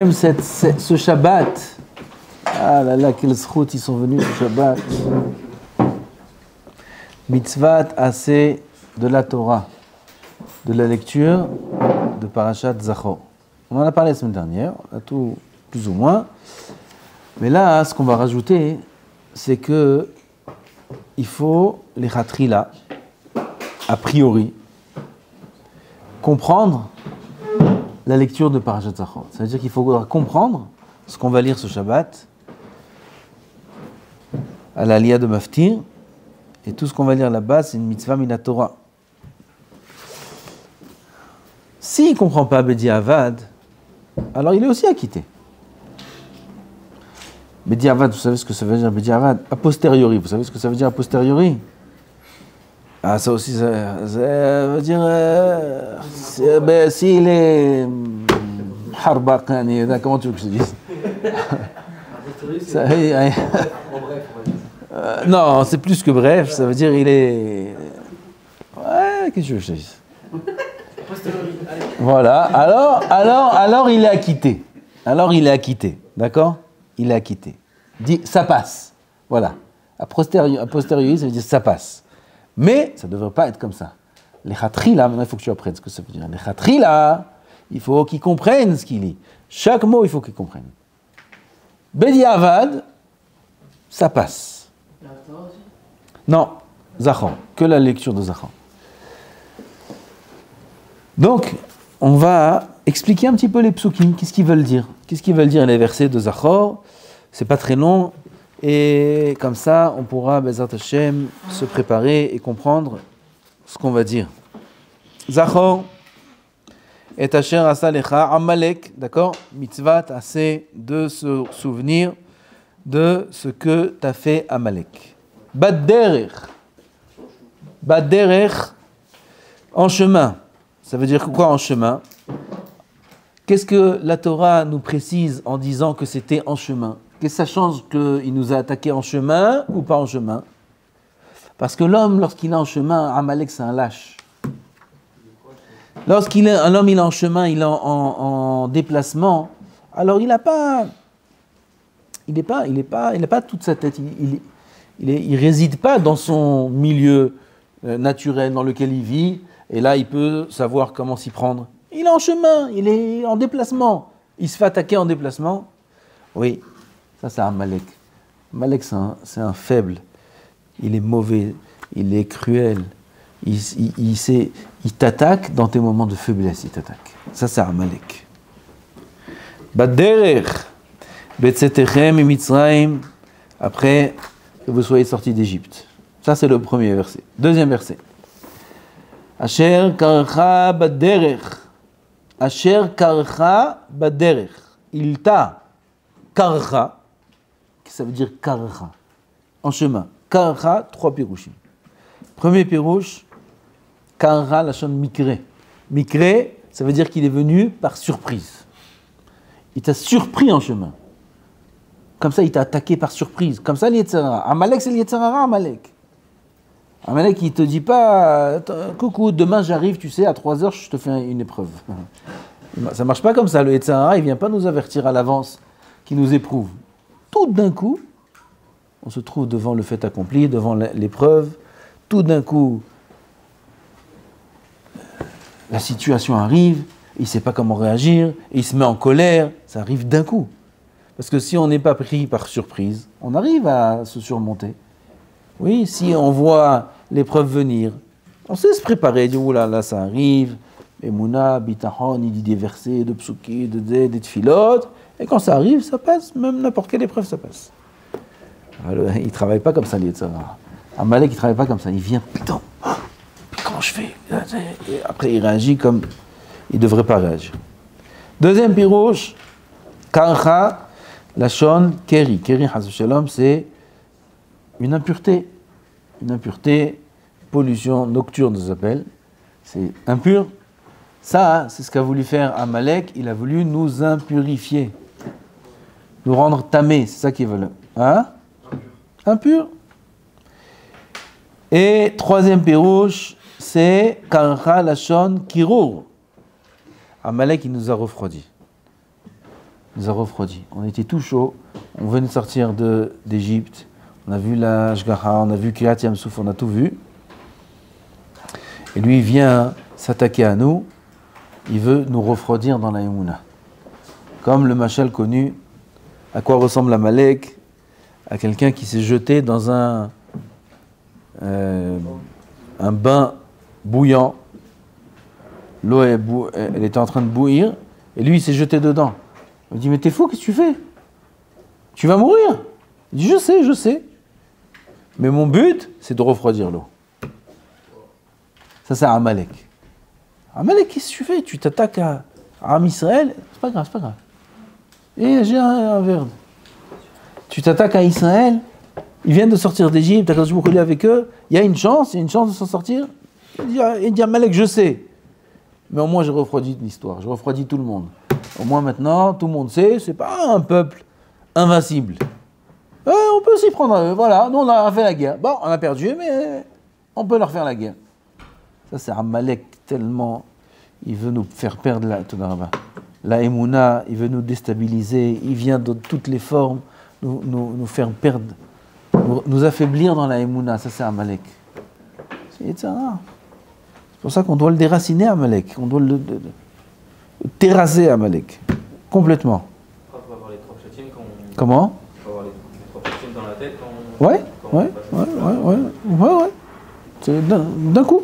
Ce Shabbat, ah là là, quels zchut ils sont venus ce Shabbat. Mitzvat assez de la Torah, de la lecture de Parashat Zachor. On en a parlé la semaine dernière, à tout plus ou moins. Mais là, ce qu'on va rajouter, c'est que il faut les chatrila, a priori, comprendre la lecture de Parashat Zachor. Ça veut dire qu'il faut comprendre ce qu'on va lire ce Shabbat à l'Aliyah de Maftir, et tout ce qu'on va lire là-bas, c'est une mitzvah mina Torah. S'il ne comprend pas Bedi Avad, alors il est aussi acquitté. Bedi Avad, vous savez ce que ça veut dire Bedi Avad? A posteriori, vous savez ce que ça veut dire a posteriori? Ah, ça aussi, ça veut dire... s'il est... Harbaq, comment tu veux que je te dise? Non, c'est plus que bref, ça veut dire il est... Ouais, qu'est-ce que je te dise? Voilà, alors il est acquitté. Alors il est acquitté, d'accord? Il est acquitté. Dit, ça passe. Voilà. A posteriori, ça veut dire ça passe. Mais ça ne devrait pas être comme ça. Les chatrila, maintenant il faut que tu apprennes ce que ça veut dire. Les chatrila, il faut qu'ils comprennent ce qu'il lit. Chaque mot, il faut qu'ils comprennent. Bedi Avad, ça passe. Non, Zachor, que la lecture de Zachor. Donc, on va expliquer un petit peu les psukim, qu'est-ce qu'ils veulent dire. Qu'est-ce qu'ils veulent dire les versets de Zachor. C'est pas très long. Et comme ça, on pourra, Bezat Hashem, se préparer et comprendre ce qu'on va dire. Zachor, et Asher asa lecha Amalek, d'accord? Mitzvah, assez de se souvenir de ce que t'as fait Amalek. Badderech, en chemin. Ça veut dire quoi en chemin? Qu'est-ce que la Torah nous précise en disant que c'était en chemin? Qu'est-ce que ça change qu'il nous a attaqué en chemin ou pas en chemin? Parce que l'homme, lorsqu'il est en chemin, Amalek, c'est un lâche. Un homme il est en chemin, il est en déplacement, alors il n'a pas toute sa tête, il réside pas dans son milieu naturel dans lequel il vit, et là il peut savoir comment s'y prendre. Il est en chemin, il est en déplacement, il se fait attaquer en déplacement. Oui, ça c'est Amalek. Amalek c'est un faible, il est mauvais, il est cruel. Il t'attaque dans tes moments de faiblesse, il t'attaque. Ça, c'est Amalek. Baderech, Betzetechem et Mitzrayim, après que vous soyez sortis d'Égypte. Ça, c'est le premier verset. Deuxième verset. Asher karcha baderech. Asher karcha baderech. Il t'a karcha. Ça veut dire karcha. En chemin. Karcha, 3 pirouchim. Premier pirouche, Kara lachon mikre. Mikre, ça veut dire qu'il est venu par surprise. Il t'a surpris en chemin. Comme ça, il t'a attaqué par surprise. Comme ça, l'Yetzirara. Amalek, c'est l'Yetzirara, Amalek. Amalek, il te dit pas, coucou, demain j'arrive, tu sais, à 3h, je te fais une épreuve. Ça marche pas comme ça. Le Yetzirara, il vient pas nous avertir à l'avance, qui nous éprouve. Tout d'un coup, on se trouve devant le fait accompli, devant l'épreuve. Tout d'un coup, la situation arrive, il ne sait pas comment réagir, il se met en colère, ça arrive d'un coup. Parce que si on n'est pas pris par surprise, on arrive à se surmonter. Oui, si on voit l'épreuve venir, on sait se préparer, il dit, oula, là ça arrive, Emouna, Bitachon, il dit des versets, de psuki, des tfilotes, et quand ça arrive, ça passe, même n'importe quelle épreuve, ça passe. Alors, il ne travaille pas comme ça, l'Yetzirara. Amalek, il ne travaille pas comme ça. Il vient, putain, puis comment je fais? Et après, il réagit comme il ne devrait pas réagir. Deuxième pirouche, Karcha, Lachon, Keri. Keri, Hazu Shalom, c'est une impureté. Une impureté, pollution nocturne, ça s'appelle. C'est impur. Ça, c'est ce qu'a voulu faire Amalek. Il a voulu nous impurifier. Nous rendre tamés. C'est ça qu'il veut. Hein? Impur. Et troisième pirouche, c'est Karcha Lachon Kirur. Amalek, il nous a refroidi. nous a refroidi. On était tout chaud, on venait de sortir d'Égypte, on a vu la Ashgaha, on a vu Kiryat Yamsouf, on a tout vu. Et lui, il vient s'attaquer à nous, il veut nous refroidir dans la Emouna. Comme le machal connu, à quoi ressemble Amalek, à quelqu'un qui s'est jeté dans un bain bouillant. L'eau, elle était en train de bouillir, et lui, il s'est jeté dedans. Il dit, mais t'es fou, qu'est-ce que tu fais? Tu vas mourir. Il dit, je sais. Mais mon but, c'est de refroidir l'eau. Ça, c'est Amalek. Amalek, qu'est-ce que tu fais? Tu t'attaques à Am Israël? C'est pas grave. Et j'ai un verre. Tu t'attaques à Israël, ils viennent de sortir d'Égypte, quand je me connais avec eux, il y a une chance de s'en sortir. Il dit Amalek, je sais. Mais au moins, j'ai refroidi l'histoire, je refroidis tout le monde. Au moins maintenant, tout le monde sait, c'est pas un peuple invincible. On peut s'y prendre à eux, voilà. Nous, on a fait la guerre. Bon, on a perdu, mais on peut leur faire la guerre. Ça, c'est Amalek, tellement il veut nous faire perdre la Emouna, il veut nous déstabiliser, il vient de toutes les formes, nous faire perdre, nous affaiblir dans la Emouna. Ça, c'est Amalek. C'est pour ça qu'on doit le déraciner, Amalek. On doit le terrasser, Amalek. Complètement. On va avoir les trois châtiens quand on... Comment? On va avoir les trois châtiens dans la tête quand on... Ouais. C'est d'un coup.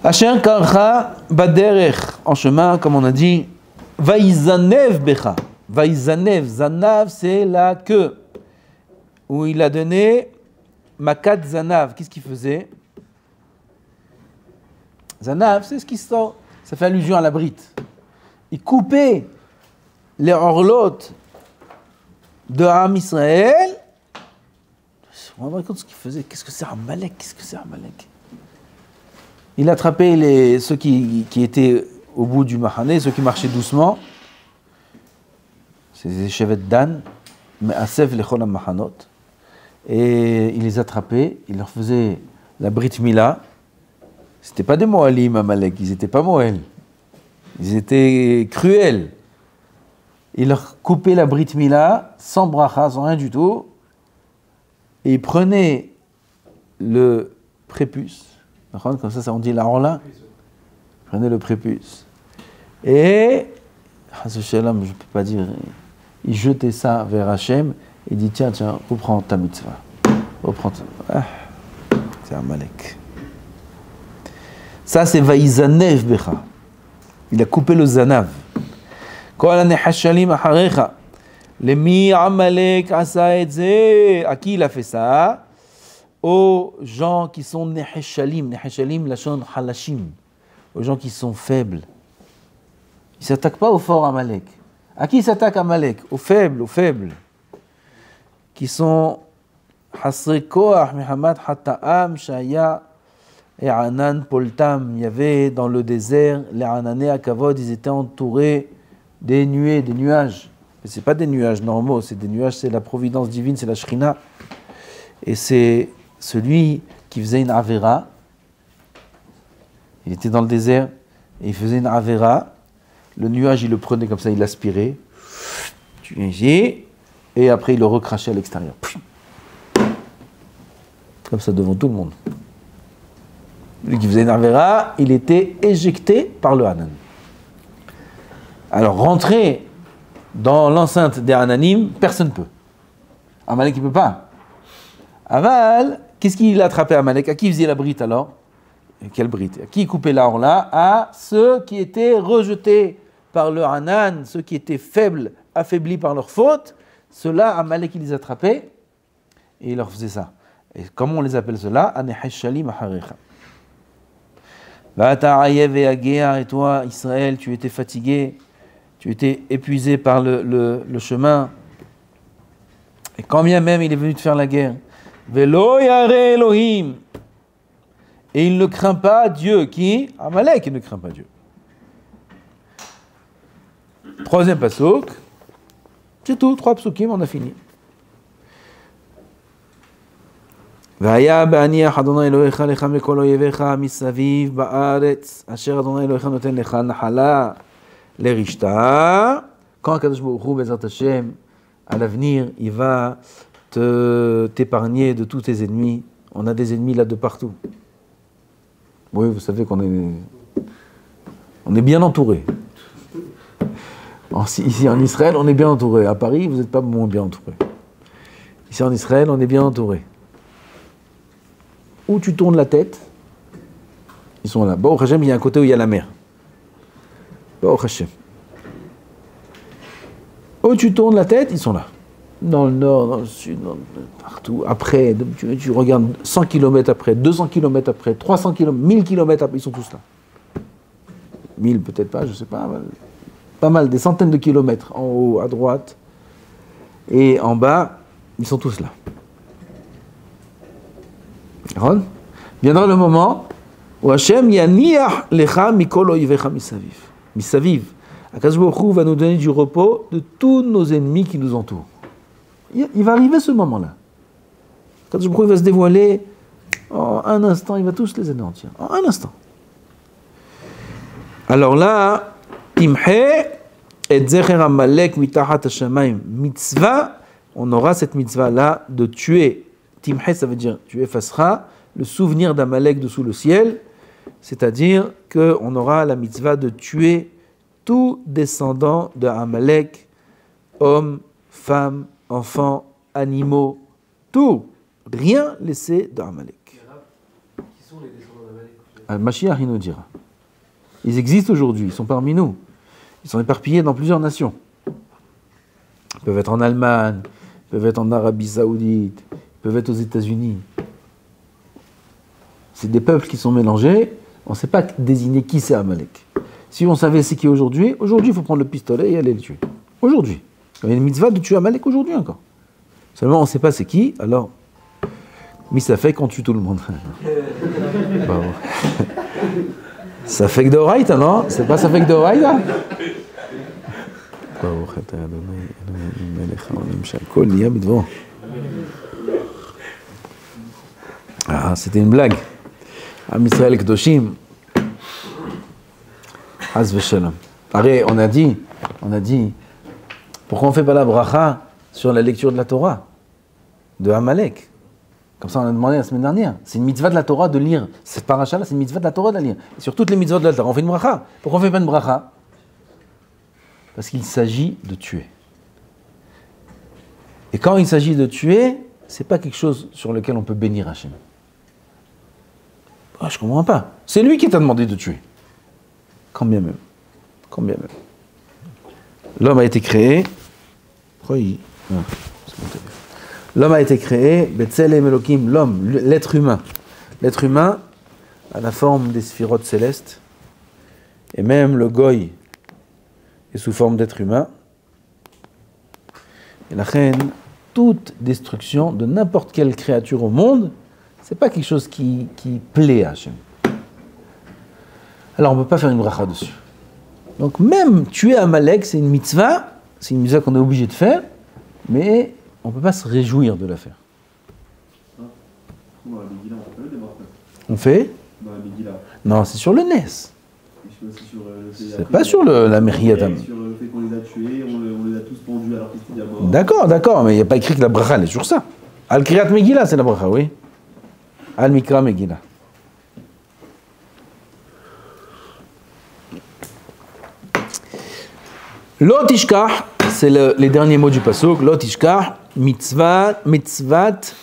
Asher karcha baderech, en chemin, comme on a dit, vaïzanev becha. Vaïzanev, zanav, c'est la queue. Où il a donné makat zanav. Qu'est-ce qu'il faisait? Zanav, c'est ce qui sort. Ça fait allusion à la brite. Il coupait les horlotes de Am Israël. On va raconter ce qu'il faisait. Qu'est-ce que c'est Amalek? Il attrapait ceux qui étaient au bout du Mahane, ceux qui marchaient doucement. C'est les chevets Dan, mais Asef lechol Mahanot. Et il les attrapait, il leur faisait la Brit Mila. C'était pas des Moalim, Amalek, ils étaient pas Moël. Ils étaient cruels. Il leur coupait la Brit Mila, sans bracha, sans rien du tout. Et il prenait le prépuce. Comme ça, on dit la orla. Il prenait le prépuce. Et, je ne peux pas dire, il jetait ça vers Hachem. Il dit, tiens, reprends ta mitzvah. C'est Amalek. Ça, c'est Vaïzanev Becha. Il a coupé le Zanav. À qui il a fait ça? Aux gens qui sont Neheshalim, lachon halashim, aux gens qui sont faibles. Il ne s'attaque pas aux forts Amalek. À qui il s'attaque Amalek? Aux faibles, qui sont Hasre Koach, Mehamad Hata'am, Shaya, et Anan Poltam. Il y avait dans le désert, les Anané à Kavod, ils étaient entourés des nuées, des nuages. Mais ce n'est pas des nuages normaux, c'est des nuages, c'est la providence divine, c'est la Shrina. Et c'est celui qui faisait une Avera. Il était dans le désert et il faisait une Avera. Le nuage, il le prenait comme ça, il l'aspirait. Tu viens ici. Et après, il le recrachait à l'extérieur. Comme ça, devant tout le monde. Lui qui faisait une Avera, il était éjecté par le Hanan. Alors, rentrer dans l'enceinte des Hananim, personne ne peut. Amalek, il ne peut pas. Aval, qu'est-ce qu'il a attrapé Amalek? À qui il faisait la brite alors? Quelle brite? À qui il coupait la orla? À ceux qui étaient rejetés par le Hanan, ceux qui étaient faibles, affaiblis par leur faute. Ceux-là, Amalek, il les attrapait et il leur faisait ça. Et comment on les appelle ceux-là? Aneheshalim aharecha. Et toi, Israël, tu étais fatigué, tu étais épuisé par le chemin. Et quand bien même il est venu te faire la guerre, Velo yare Elohim, et il ne craint pas Dieu. Qui? Amalek, il ne craint pas Dieu. Troisième pasuk. C'est tout, 3 psukim, on a fini. והיה בהניח אדוני אלוהיך לך מכל אויביך מסביב בארץ אשר אדוני אלוהיך נותן לך נחלה les Rishta. Quand Akadosh Baruch Hu, Bezrat Hashem, à l'avenir, il va t'épargner de tous tes ennemis. On a des ennemis là de partout. Oui, vous savez qu'on est bien entouré. Ici en Israël, on est bien entouré. À Paris, vous n'êtes pas moins bien entouré. Ici en Israël, on est bien entouré. Où tu tournes la tête, ils sont là. Baruch Hashem, il y a un côté où il y a la mer. Baruch Hashem. Où tu tournes la tête, ils sont là. Dans le nord, dans le sud, partout. Après, tu regardes 100 km après, 200 km après, 300 km, 1000 km après, ils sont tous là. 1000 peut-être pas, je sais pas. Pas mal, des centaines de kilomètres en haut, à droite. Et en bas, ils sont tous là. Viendra le moment où Hashem yaniach lecha mikol oivecha misaviv. Misaviv. Akadosh Baruch Hu va nous donner du repos de tous nos ennemis qui nous entourent. Il va arriver ce moment-là. Akadosh Baruch Hu va se dévoiler en un instant, il va tous les anéantir. En un instant. Alors là, Timhe et Zecher Amalek mitachat hashamayim. Mitzvah, on aura cette mitzvah-là de tuer. Timhe, ça veut dire tu effaceras le souvenir d'Amalek dessous le ciel, c'est-à-dire qu'on aura la mitzvah de tuer tout descendant de Amalek, hommes, femmes, enfants, animaux, tout, rien laissé d'Amalek. Qui sont les descendants d'Amalek? Mashiach, il nous dira. Ils existent aujourd'hui, ils sont parmi nous. Ils sont éparpillés dans plusieurs nations. Ils peuvent être en Allemagne, ils peuvent être en Arabie Saoudite, ils peuvent être aux États-Unis. C'est des peuples qui sont mélangés, on ne sait pas désigner qui c'est Amalek. Si on savait c'est qui aujourd'hui, il faut prendre le pistolet et aller le tuer. Aujourd'hui. Il y a une mitzvah de tuer Amalek aujourd'hui encore. Seulement on ne sait pas c'est qui, alors... Mais ça fait qu'on tue tout le monde. Ça fait que d'oraïta, non? C'est pas ça fait que d'oraïta? Ah, c'était une blague. Am Israël Kedoshim. Az v'shalom. Arrête, on a dit, pourquoi on ne fait pas la bracha sur la lecture de la Torah de Amalek? Comme ça, on a demandé la semaine dernière. C'est une mitzvah de la Torah de lire. Cette paracha-là, c'est une mitzvah de la Torah de la lire. Et sur toutes les mitzvahs de la Torah, on fait une bracha. Pourquoi on ne fait pas une bracha? Parce qu'il s'agit de tuer. Et quand il s'agit de tuer, c'est pas quelque chose sur lequel on peut bénir Hachem. Ah, je ne comprends pas. C'est lui qui t'a demandé de tuer. Quand bien même. L'homme a été créé. L'homme a été créé, Betzelem Elokim, l'homme, l'être humain. L'être humain a la forme des sphirotes célestes. Et même le goy est sous forme d'être humain. Et la reine, toute destruction de n'importe quelle créature au monde, c'est pas quelque chose qui plaît à Hachem. Alors on ne peut pas faire une bracha dessus. Donc même tuer Amalek, c'est une mitzvah qu'on est obligé de faire, mais on ne peut pas se réjouir de la faire. On fait? Non, c'est sur le Nes. C'est pas sur la Mériatam. Sur le fait qu'on les a tués, on les a tous pendus alors qu'ils étaient déjà morts. D'accord, mais il n'y a pas écrit que la bracha elle est sur ça. Al-Kriyat Megillah, c'est la bracha, oui. Al-Mikra Megillah. Lo tishkach, c'est les derniers mots du pasuk. Lo tishkach, mitzvat,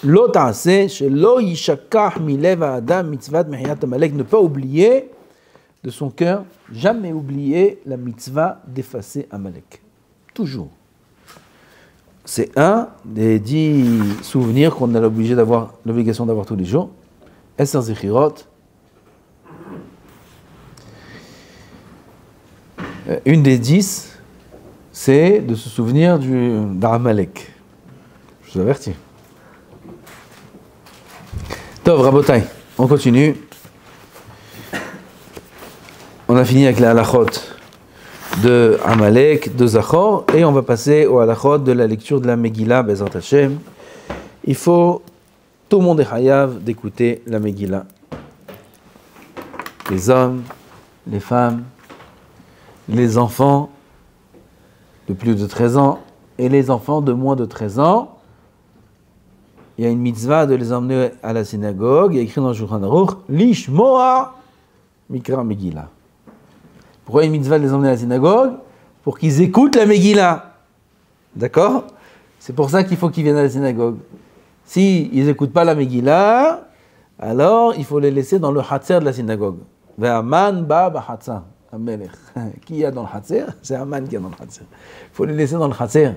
lo ta'aseh, shelo yishakach milev ha'adam, mitzvat mechiyat Amalek. Ne pas oublier de son cœur, jamais oublier la mitzvah d'effacer Amalek. Toujours. C'est un des 10 souvenirs qu'on a l'obligation d'avoir tous les jours. Eser Zechirot. Une des 10, c'est de se souvenir d'Amalek. Je vous avertis. Tov, Rabotai, on continue. On a fini avec la halachot de Amalek, de Zachor, et on va passer au halachot de la lecture de la Megillah, Bezrat Hashem. Il faut, tout le monde est hayav d'écouter la Megillah. Les hommes, les femmes, les enfants de plus de 13 ans et les enfants de moins de 13 ans, il y a une mitzvah de les emmener à la synagogue. Il y a écrit dans le Shulchan Aruch, Lishmoa Mikra Megillah. Pourquoi une mitzvah de les emmener à la synagogue? Pour qu'ils écoutent la Megillah. D'accord? C'est pour ça qu'il faut qu'ils viennent à la synagogue. Si ils n'écoutent pas la Megillah, alors il faut les laisser dans le Hatzer de la synagogue. Ve'aman ba b'Hatzer. Amelech. Qui y a dans le Hatzer? C'est Aman qui est dans le Hatzer. Il faut les laisser dans le Hatzer.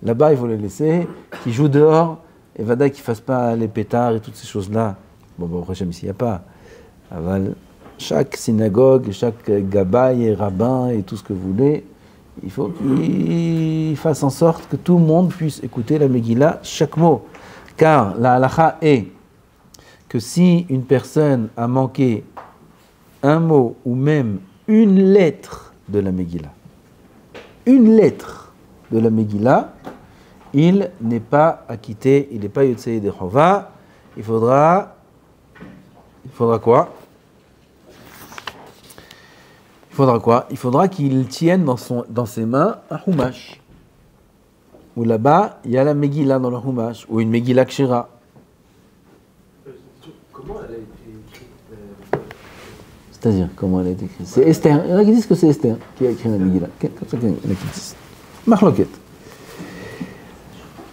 Là-bas, il faut les laisser, qu'ils jouent dehors, et Vada qu'ils ne fassent pas les pétards et toutes ces choses-là. Bon, prochain ici, il n'y a pas. Aval, chaque synagogue, chaque gabaï et rabbin et tout ce que vous voulez, il faut qu'il fasse en sorte que tout le monde puisse écouter la Megillah, chaque mot. Car la halakha est que si une personne a manqué un mot ou même une lettre de la Megillah, une lettre de la Megillah, il n'est pas acquitté, il n'est pas Yotzei de Chova. Il faudra quoi? Il faudra qu'il tienne dans ses mains un Humash. Ou là-bas, il y a la Megillah dans le Humash, ou une Megillah Kshira. Comment elle a été écrite C'est-à-dire, comment elle a été écrite? C'est Esther. Il y en a qui disent que c'est Esther qui a écrit la Megillah. Comme ça, il y en a qui disent. Machloket.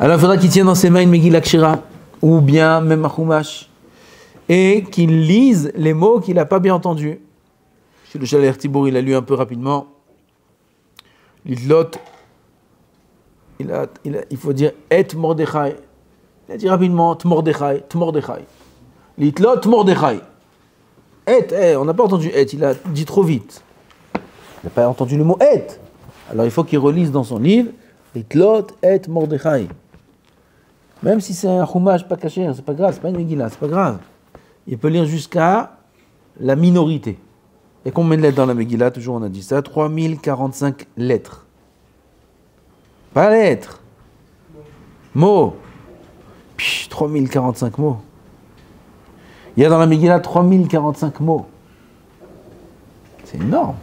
Alors, il faudra qu'il tienne dans ses mains une Megillah Kshira, ou bien même un Chumash, et qu'il lise les mots qu'il n'a pas bien entendus. Chez le Shaler Tibour, il a lu un peu rapidement. Litlot, il faut dire Et Mordechai. Il a dit rapidement Tmordechai. Litlot Tmordechai. On n'a pas entendu Et, il a dit trop vite. Il n'a pas entendu le mot Et. Alors il faut qu'il relise dans son livre Litlot Et Mordechai. Même si c'est un chumash pas caché, c'est pas grave, c'est pas une Megillah, c'est pas grave. Il peut lire jusqu'à la minorité. Et combien de lettres dans la Megillah? Toujours on a dit ça, 3045 lettres. Pas lettres. Mots. 3045 mots. Il y a dans la Megillah 3045 mots. C'est énorme.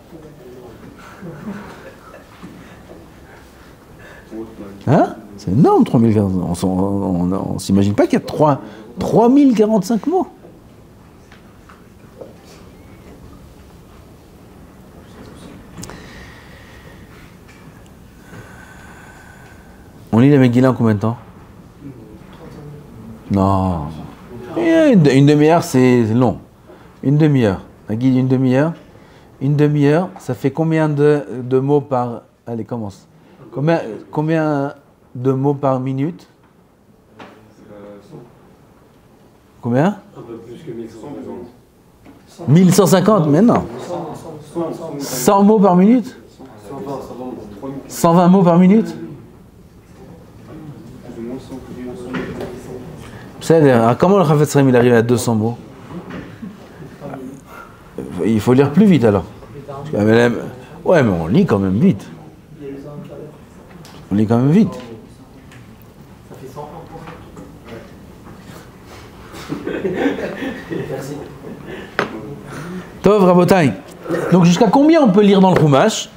Hein? C'est énorme, 3045. On ne s'imagine pas qu'il y a 3045 mots. On lit la Megillah en combien de temps? Non. Une demi-heure, c'est long. Une demi-heure. Un guide, une demi-heure. Une demi-heure, ça fait combien de mots par... Allez, commence. Combien de mots par minute? Combien? Un peu plus que 1150. 1150, mais non. 100 mots par minute? 120 mots par minute? C'est-à-dire, comment le Chafetz Chaim il arrive à 200 mots? Il faut lire plus vite alors. Ouais, mais on lit quand même vite. On lit quand même vite. Ça fait 100 ans. Tov Rabotai. Donc jusqu'à combien on peut lire dans le Chumash?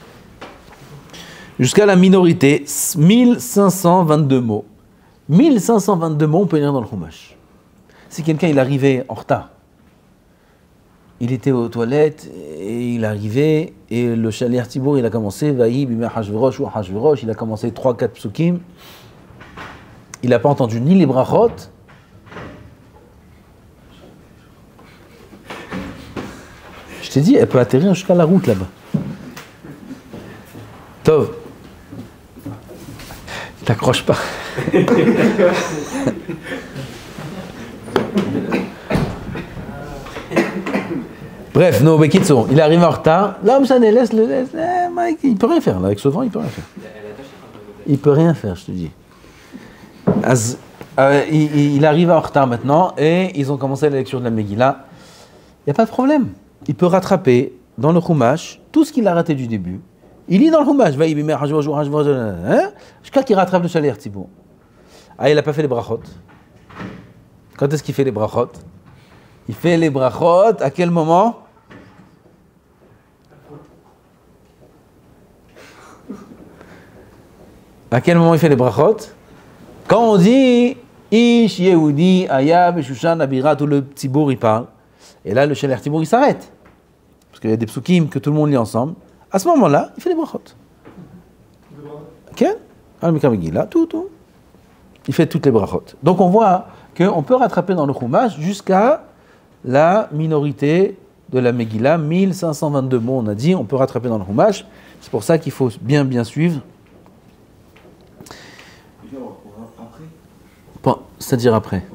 Jusqu'à la minorité, 1522 mots. 1522 mots on peut lire dans le Chumash. Si quelqu'un il arrivait en retard, il était aux toilettes et il arrivait et le Shaler Tibour il a commencé Vaï bimeh Hashverosh ou Hashverosh, il a commencé 3-4 psukim. Il n'a pas entendu ni les brachot. Je t'ai dit, elle peut atterrir jusqu'à la route là-bas. Tov. T'accroches pas. Bref, no, Bekitso, il arrive en retard. L'homme, ça ne laisse. Mike, il peut rien faire. Là, avec ce vent, il peut rien faire. Il peut rien faire, je te dis. Il arrive en retard maintenant et ils ont commencé la lecture de la Megillah. Il n'y a pas de problème. Il peut rattraper dans le Chumash tout ce qu'il a raté du début. Il lit dans le Chumash, jusqu'à qu'il rattrape le Shaler Tibour. Ah, il n'a pas fait les brachot. Quand est-ce qu'il fait les brachot? Il fait les brachot à quel moment? À quel moment il fait les brachot? Quand on dit Ish Yehudi Aya Beshushan Abira, tout le Tzibour il parle. Et là, le Shaler Tzibour il s'arrête. Parce qu'il y a des psukim que tout le monde lit ensemble. À ce moment-là, il fait les brachot. Ok? Al-Mikra Megillah, tout. Il fait toutes les brachot. Donc on voit qu'on peut rattraper dans le Chumash jusqu'à la minorité de la Megillah. 1522 mots, on a dit, on peut rattraper dans le Chumash. C'est pour ça qu'il faut bien suivre. C'est-à-dire après.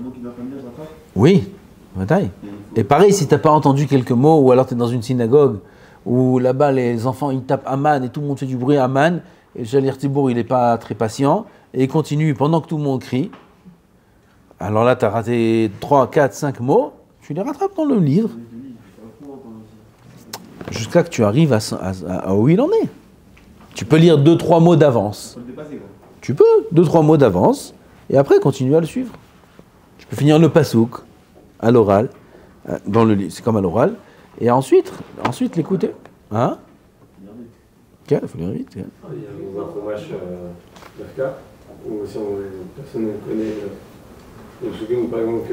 Oui, bataille. Et pareil, si tu n'as pas entendu quelques mots, ou alors tu es dans une synagogue, où là-bas les enfants ils tapent Aman et tout le monde fait du bruit Aman, et le Shaler Tzibour il n'est pas très patient, et il continue pendant que tout le monde crie. Alors là, tu as raté 3, 4, 5 mots, tu les rattrapes dans le livre, jusqu'à que tu arrives à où il en est. Tu peux lire 2-3 mots d'avance. Tu peux, 2-3 mots d'avance, et après continuer à le suivre. Tu peux finir le pasouk à l'oral, dans le livre, c'est comme à l'oral, et ensuite l'écouter. Hein? Ok, il faut lire vite. Il y a un fromage d'Afka, ou si personne ne connaît le Shugim, par exemple,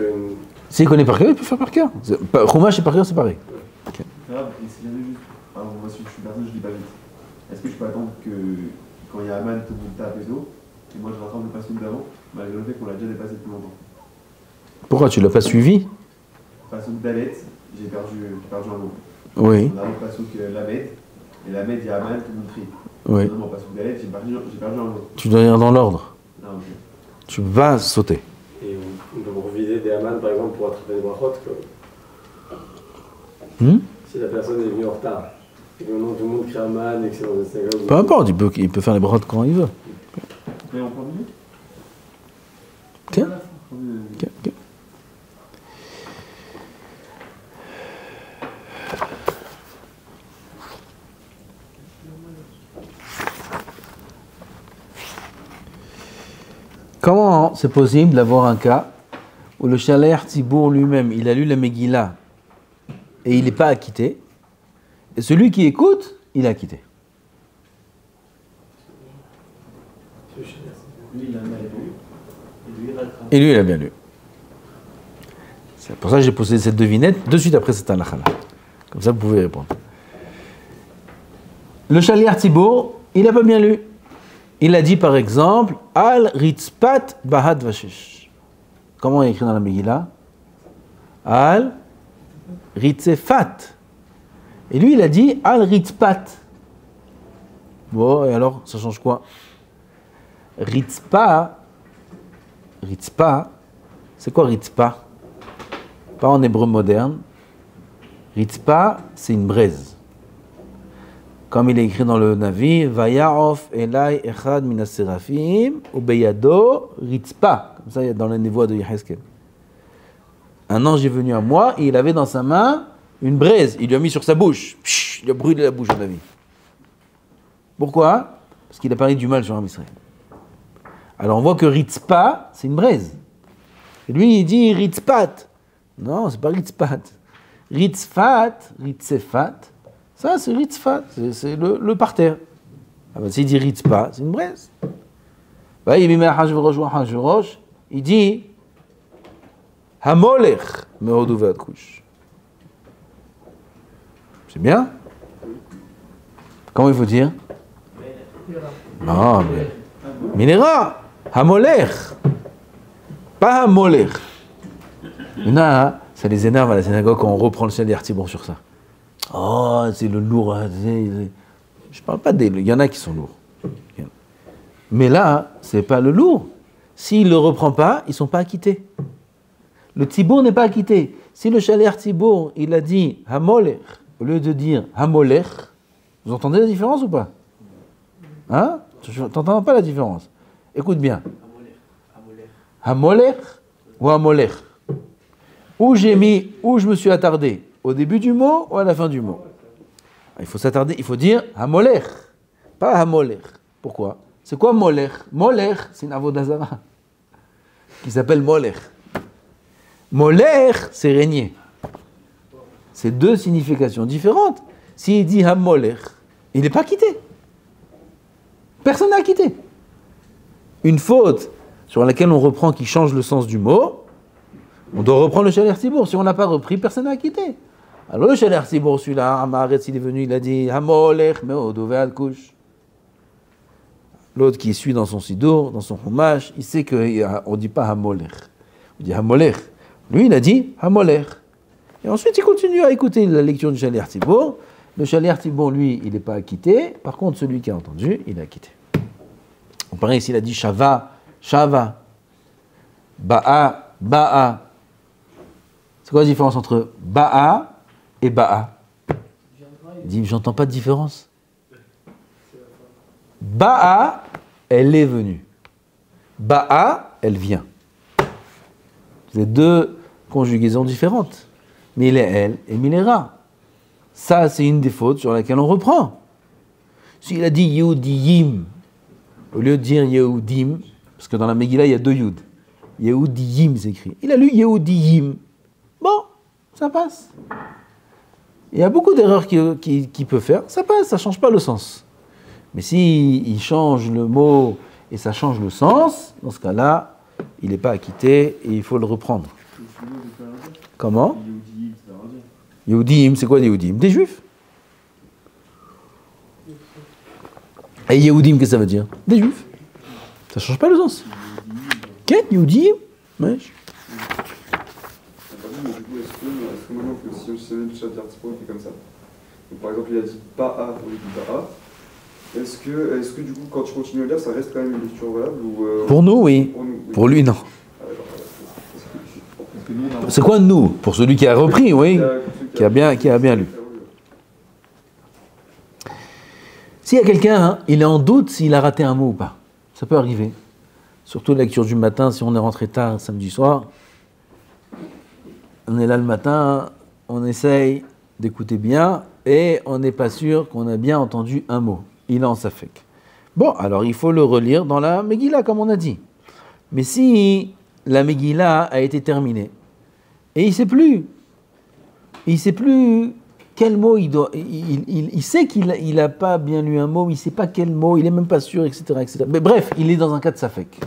s'il connaît par cœur, il peut faire par cœur. Chumash et par cœur, c'est pareil. Okay. C'est grave, et si jamais juste. Alors, moi, si je suis personne, je dis pas vite. Est-ce que je peux attendre que quand il y a Aman, tout le monde tape et tout, et moi je rattrape le pasouk d'avant, malgré le fait qu'on l'a déjà dépassé depuis longtemps? Pourquoi tu l'as pas suivi? Pasouk d'Alet, j'ai perdu un mot. Oui. On a le pasouk Lamed, et Lamed, il y a Aman, tout le monde crie. Oui. Non, pasouk d'Alet, j'ai perdu un mot. Tu dois lire dans l'ordre. Non, ok. Tu vas sauter. Et on peut reviser des Aman, par exemple, pour attraper les brachot. Si la personne est venue en retard, et que maintenant tout le monde crie Aman, et que c'est dans une synagogue. Peu importe, il peut faire les brachot quand il veut. Mais on prend une minute? Ok. Comment c'est possible d'avoir un cas où le Shaler Tzibour lui-même, il a lu la Megillah et il n'est pas acquitté, et celui qui écoute, il est acquitté? Et lui, il a bien lu. C'est pour ça que j'ai posé cette devinette de suite après cette halakha-là. Comme ça, vous pouvez répondre. Le Shaler Tzibour, il n'a pas bien lu. Il a dit par exemple Al Ritzpat Bahad Vashish. Comment il est écrit dans la Megillah? Al Ritzefat. Et lui, il a dit Al Ritzpat. Bon, et alors, ça change quoi? Ritzpa, c'est quoi Ritzpa? Pas en hébreu moderne. Ritzpa, c'est une braise. Comme il est écrit dans le Navi, Vaya'of Elai Echad Minas Serafim, Ubeyado Ritzpa. Comme ça, il y a dans la névoie de Yehezkel. Un ange est venu à moi et il avait dans sa main une braise. Il lui a mis sur sa bouche. Psh, il a brûlé la bouche de Navi. Pourquoi? Parce qu'il a parlé du mal sur un Israël. Alors on voit que Ritzpa, c'est une braise. Et lui, il dit Ritzpat. Non, c'est pas Ritzpat. Ritzfat, Ritzefat. Ça, c'est Ritzfat, c'est le parterre. Ah ben, s'il dit Ritzpa, c'est une braise. Il dit Hamolech me'oduvat kush. C'est bien? Comment il faut dire? Non, mais Minera, Hamolech. Pas Hamolech. Maintenant, ça les énerve à la synagogue quand on reprend le Shaler Tzibour sur ça. Oh, c'est le lourd. Je parle pas des. Il y en a qui sont lourds. Mais là, c'est pas le lourd. S'il le reprend pas, ils sont pas acquittés. Le Tzibour n'est pas acquitté. Si le Shaler Tzibour, il a dit Hamolech, au lieu de dire Hamolech, vous entendez la différence ou pas? Hein? Tu n'entends pas la différence? Écoute bien. Hamolech ou Hamolech? Où je me suis attardé? Au début du mot ou à la fin du mot? Il faut s'attarder, il faut dire Hamolech, pas Hamolech. Pourquoi? C'est quoi Molech? Molech, c'est une avodazara qui s'appelle Molech. Molech, c'est régner. C'est deux significations différentes. S'il dit Hamolech, il n'est pas quitté. Personne n'a quitté. une faute sur laquelle on reprend qui change le sens du mot, on doit reprendre le Shaler Tzibour. Si on n'a pas repris, personne n'a quitté. Alors le Shaler Tzibour, celui-là, Amaretz, il est venu, il a dit Hamolech meod uve'al kush. L'autre qui suit dans son sidour, dans son chumash, il sait qu'on ne dit pas Hamolech, on dit Hamolech. Lui, il a dit Hamolech. Et ensuite, il continue à écouter la lecture du Shaler Tzibour. Le Shaler Tzibour, lui, il n'est pas acquitté. Par contre, celui qui a entendu, il est acquitté. On paraît ici, il a dit Shava, Shava, Ba'a, Ba'a. C'est quoi la différence entre Ba'a et Ba'a? Il dit, j'entends pas de différence. Ba'a, elle est venue. Ba'a, elle vient. C'est deux conjugaisons différentes. Mille et elle et mille et ra. Ça, c'est une des fautes sur laquelle on reprend. S'il a dit Yehudiyim, au lieu de dire Yehudim, parce que dans la Megillah, il y a deux Yud. Yehudiyim, c'est écrit. Il a lu Yehudiyim. Bon, ça passe. Il y a beaucoup d'erreurs qu'il peut faire. Ça passe, ça ne change pas le sens. Mais s'il change le mot et ça change le sens, dans ce cas-là, il n'est pas acquitté et il faut le reprendre. Comment? Yehudim, c'est quoi des Yehudim? Des Juifs. Et Yehudim, qu'est-ce que ça veut dire? Des Juifs. Ça ne change pas le sens. Qu'est-ce Yehudim? Ouais. Est-ce que maintenant que si on se met le chat d'article qui est comme ça, donc par exemple il a dit Ba'a au lieu de Ba'a, est-ce que du coup quand tu continues à lire ça reste quand même une lecture valable ou Pour nous, oui. Pour nous, oui. Pour lui, non. C'est quoi nous? Pour celui qui a repris, oui. Qui a bien lu. S'il y a quelqu'un, hein, il est en doute s'il a raté un mot ou pas. Ça peut arriver. Surtout la lecture du matin, si on est rentré tard samedi soir. On est là le matin, on essaye d'écouter bien et on n'est pas sûr qu'on a bien entendu un mot. Il est en safek. Bon, alors il faut le relire dans la Megillah, comme on a dit. Mais si la Megillah a été terminée et il ne sait plus quel mot il doit... Il sait qu'il n'a pas bien lu un mot, il ne sait pas quel mot, il n'est même pas sûr, etc., etc. Mais bref, il est dans un cas de safek.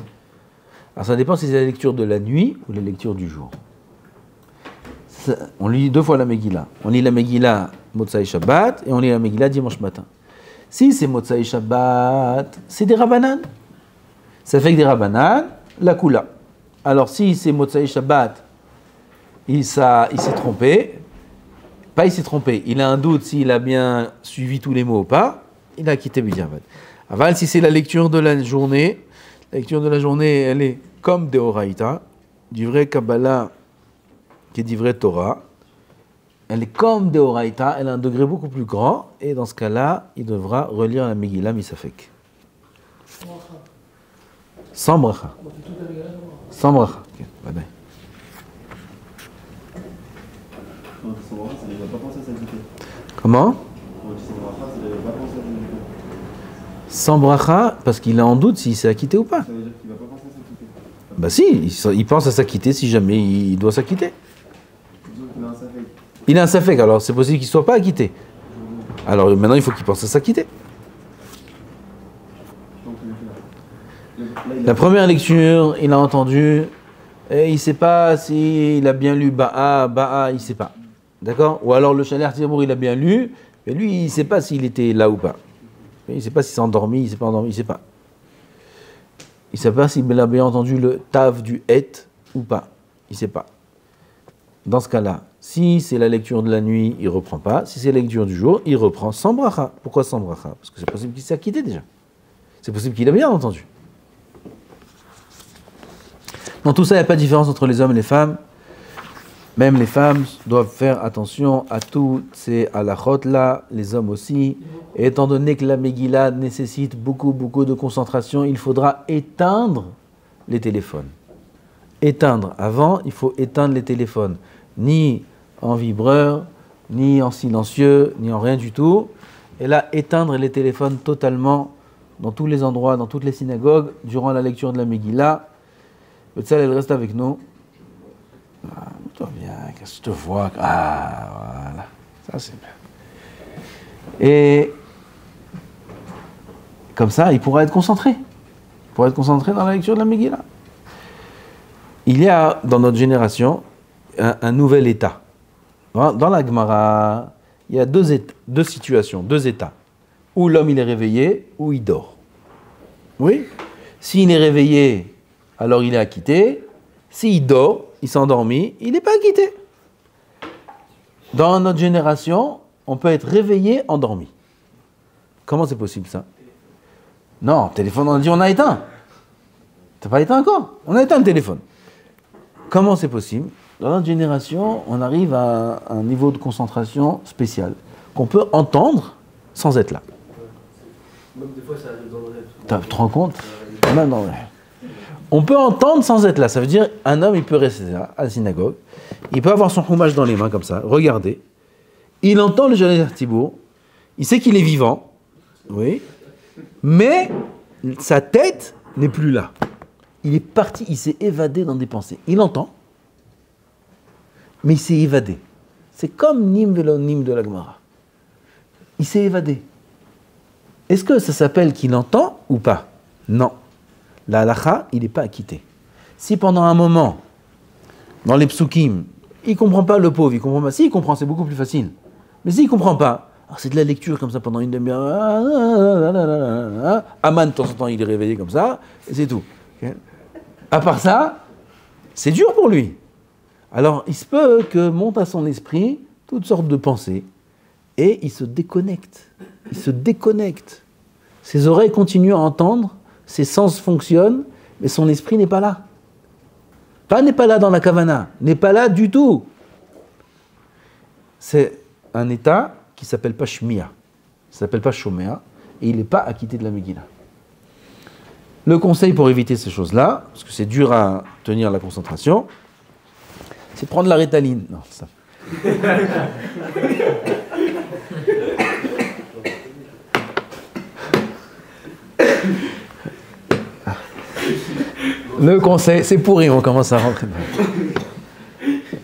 Alors ça dépend si c'est la lecture de la nuit ou la lecture du jour. On lit deux fois la Megillah. On lit la Megillah Motzai Shabbat et on lit la Megillah dimanche matin. Si c'est Motzai Shabbat, c'est des Rabbanan. Ça fait que des Rabbanan, la Kula. Alors si c'est Motzai Shabbat, il s'est trompé. Pas il s'est trompé, il a un doute s'il a bien suivi tous les mots ou pas, il a quitté B'diavad. Aval, si c'est la lecture de la journée, elle est comme des Horaïta, du vrai Kabbalah qui est du vrai Torah. Elle est comme des Horaïta, elle a un degré beaucoup plus grand, et dans ce cas-là, il devra relire la Megillah Misafek. Sans bracha. Sans bracha. Okay, bye bye. Comment? Sans bracha, parce qu'il est en doute s'il s'est acquitté ou pas. Ça veut dire qu'il va pas penser à s'acquitter. Bah si, il pense à s'acquitter si jamais il doit s'acquitter. Il a un safek, alors c'est possible qu'il ne soit pas acquitté. Alors maintenant il faut qu'il pense à s'acquitter. La première lecture, il a entendu, et il ne sait pas s'il a bien lu Ba'a, il ne sait pas. D'accord? Ou alors le Shaler Tzibour, il a bien lu, mais lui, il ne sait pas s'il était là ou pas. Il ne sait pas s'il s'est endormi, il ne s'est pas endormi, il ne sait pas. Il ne sait pas s'il a bien entendu le tav du et ou pas. Il ne sait pas. Dans ce cas-là, si c'est la lecture de la nuit, il ne reprend pas. Si c'est la lecture du jour, il reprend sans bracha. Pourquoi sans bracha? Parce que c'est possible qu'il s'est acquitté déjà. C'est possible qu'il a bien entendu. Dans tout ça, il n'y a pas de différence entre les hommes et les femmes. Même les femmes doivent faire attention à toutes ces halachot-là, les hommes aussi. Et étant donné que la Megillah nécessite beaucoup de concentration, il faudra éteindre les téléphones. Éteindre. Avant, il faut éteindre les téléphones. Ni en vibreur, ni en silencieux, ni en rien du tout. Et là, éteindre les téléphones totalement dans tous les endroits, dans toutes les synagogues, durant la lecture de la Megillah. Le Tzal, elle reste avec nous. Ah, toi bien, qu'est-ce que je te vois? Ah, voilà. Ça, c'est bien. Et comme ça, il pourra être concentré. pour être concentré dans la lecture de la Megillah. Il y a dans notre génération un nouvel état. Dans la Gemara, il y a deux situations, deux états. Où l'homme il est réveillé, ou il dort. Oui. S'il est réveillé, alors il est acquitté. S'il dort, il s'est endormi, il n'est pas acquitté. Dans notre génération, on peut être réveillé, endormi. Comment c'est possible ça? Non, téléphone, on a dit on a éteint. T'as pas éteint encore? On a éteint le téléphone. Comment c'est possible? Dans notre génération, on arrive à un niveau de concentration spécial qu'on peut entendre sans être là. Même des fois, ça arrive dans le rêve. Tu te rends compte? Même dans le rêve. On peut entendre sans être là. Ça veut dire un homme, il peut rester là, à la synagogue. Il peut avoir son chumash dans les mains comme ça, regarder. Il entend le Jalel Tibour. Il sait qu'il est vivant. Oui. Mais sa tête n'est plus là. Il est parti, il s'est évadé dans des pensées. Il entend, mais il s'est évadé. C'est comme Nim Velo Nim de la Gemara. Il s'est évadé. Est-ce que ça s'appelle qu'il entend ou pas? Non. La halacha, il n'est pas acquitté. Si pendant un moment, dans les psukim, il ne comprend pas le pauvre, il comprend pas. Si il comprend, c'est beaucoup plus facile. Mais s'il ne comprend pas, alors c'est de la lecture comme ça pendant une demi-heure. Aman, de temps en temps, il est réveillé comme ça, et c'est tout. Okay. À part ça, c'est dur pour lui. Alors, il se peut que monte à son esprit toutes sortes de pensées, et il se déconnecte. Il se déconnecte. Ses oreilles continuent à entendre, ses sens fonctionnent, mais son esprit n'est pas là. N'est pas là dans la kavana, n'est pas là du tout. C'est un état qui ne s'appelle pas shmiya, ça ne s'appelle pas shomea, et il n'est pas acquitté de la Megillah. Le conseil pour éviter ces choses-là, parce que c'est dur à tenir la concentration, c'est prendre la Ritaline. Non, ça. Le conseil, c'est pourri, on commence à rentrer.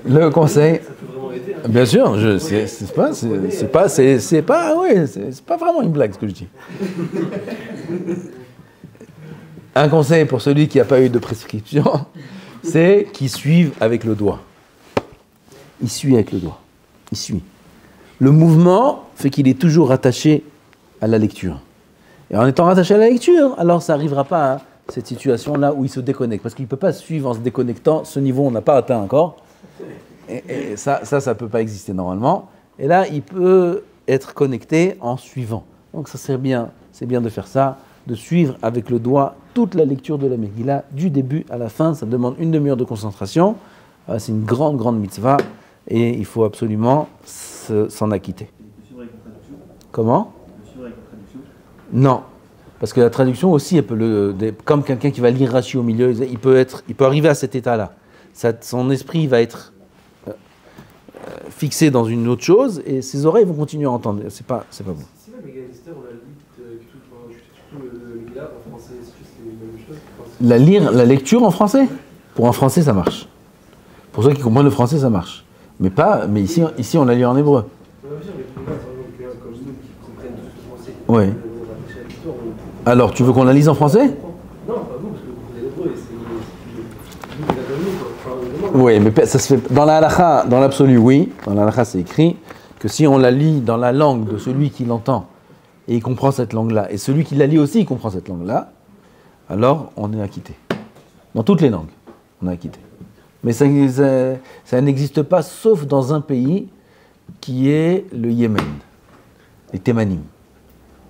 Le conseil, bien sûr, c'est pas vraiment une blague ce que je dis. Un conseil pour celui qui n'a pas eu de prescription, c'est qu'il suive avec le doigt. Il suit avec le doigt. Il suit. Le mouvement fait qu'il est toujours rattaché à la lecture. Et en étant rattaché à la lecture, alors ça n'arrivera pas à cette situation-là où il se déconnecte. Parce qu'il ne peut pas suivre en se déconnectant. Ce niveau, on n'a pas atteint encore. Et ça ne peut pas exister normalement. Et là, il peut être connecté en suivant. Donc ça c'est bien de faire ça, de suivre avec le doigt toute la lecture de la Megillah, du début à la fin. Ça demande une demi-heure de concentration. C'est une grande, grande mitzvah. Et il faut absolument s'en acquitter. Comment ? Non. Parce que la traduction aussi, elle peut comme quelqu'un qui va lire Rashi au milieu, il peut arriver à cet état-là. Son esprit va être fixé dans une autre chose et ses oreilles vont continuer à entendre. C'est pas bon. Si la Megillah, on la lit le Megillah en français, est-ce que c'est la même chose? La lecture en français? Pour un français, ça marche. Pour ceux qui comprennent le français, ça marche. Mais ici on la lit en hébreu. Oui. Alors, tu veux qu'on la lise en français? Non, pas vous, parce que vous comprenez l'hébreu et c'est oui, mais ça se fait dans la halakha, dans l'absolu, oui. Dans la halakha, c'est écrit que si on la lit dans la langue de celui qui l'entend et il comprend cette langue-là, et celui qui la lit aussi, il comprend cette langue-là, alors on est acquitté. Dans toutes les langues, on est acquitté. Mais ça n'existe pas sauf dans un pays qui est le Yémen, les Thémanim.